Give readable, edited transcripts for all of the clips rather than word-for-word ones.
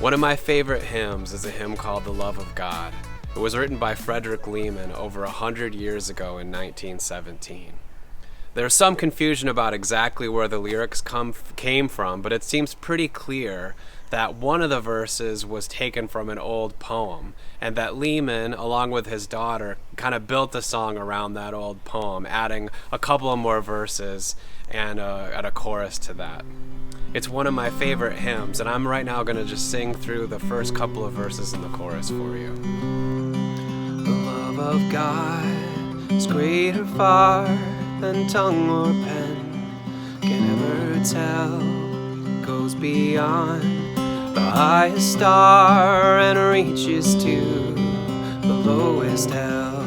One of my favorite hymns is a hymn called The Love of God. It was written by Frederick Lehman over 100 years ago in 1917. There's some confusion about exactly where the lyrics came from, but it seems pretty clear that one of the verses was taken from an old poem, and that Lehman, along with his daughter, kind of built the song around that old poem, adding a couple of more verses and a chorus to that. It's one of my favorite hymns, and I'm right now going to just sing through the first couple of verses in the chorus for you. The love of God is greater far than tongue or pen can ever tell. It goes beyond the highest star and reaches to the lowest hell.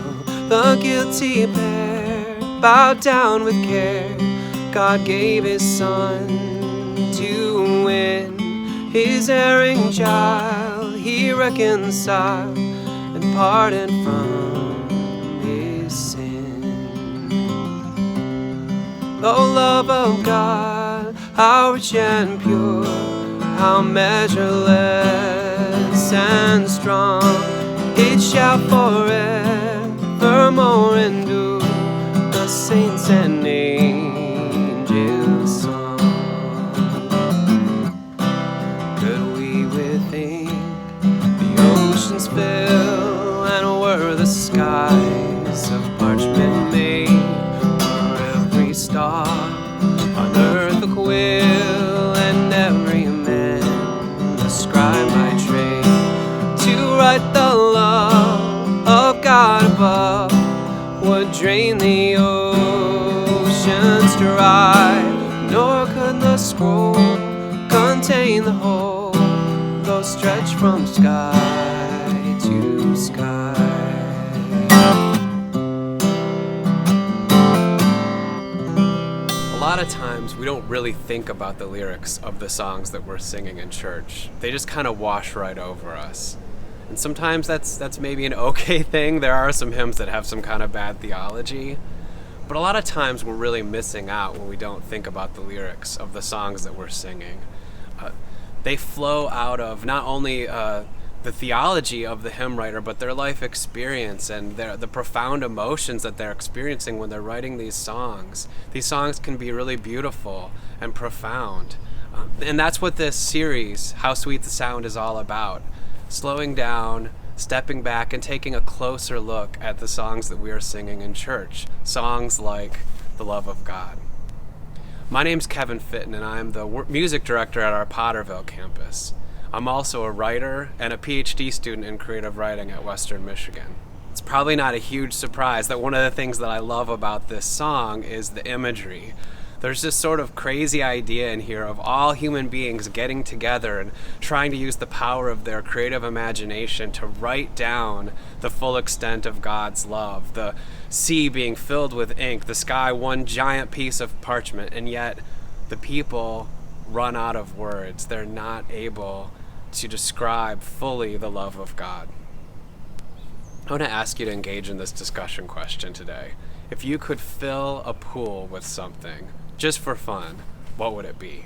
The guilty pair bowed down with care. God gave his son to win his erring child. He reconciled and pardoned from his sin. Oh, love of God, how rich and pure, how measureless and strong, it shall forevermore endure the saints and angels' song. Could we withink the oceans fill, and were the skies of parchment made, were every star on earth a quill, and every man a scribe by trade, to write the love of God above would drain the oceans dry, nor could the scroll contain the whole, though stretched from sky to sky. A lot of times we don't really think about the lyrics of the songs that we're singing in church. They just kind of wash right over us. And sometimes that's maybe an okay thing. There are some hymns that have some kind of bad theology. But a lot of times we're really missing out when we don't think about the lyrics of the songs that we're singing. They flow out of not only the theology of the hymn writer, but their life experience and the profound emotions that they're experiencing when they're writing these songs. These songs can be really beautiful and profound. And that's what this series, How Sweet the Sound, is all about. Slowing down, stepping back, and taking a closer look at the songs that we are singing in church. Songs like The Love of God. My name's Kevin Fitton, and I'm the music director at our Potterville campus. I'm also a writer and a PhD student in creative writing at Western Michigan. It's probably not a huge surprise that one of the things that I love about this song is the imagery. There's this sort of crazy idea in here of all human beings getting together and trying to use the power of their creative imagination to write down the full extent of God's love. The sea being filled with ink, the sky one giant piece of parchment, and yet the people run out of words. They're not able to describe fully the love of God. I want to ask you to engage in this discussion question today. If you could fill a pool with something, just for fun, what would it be?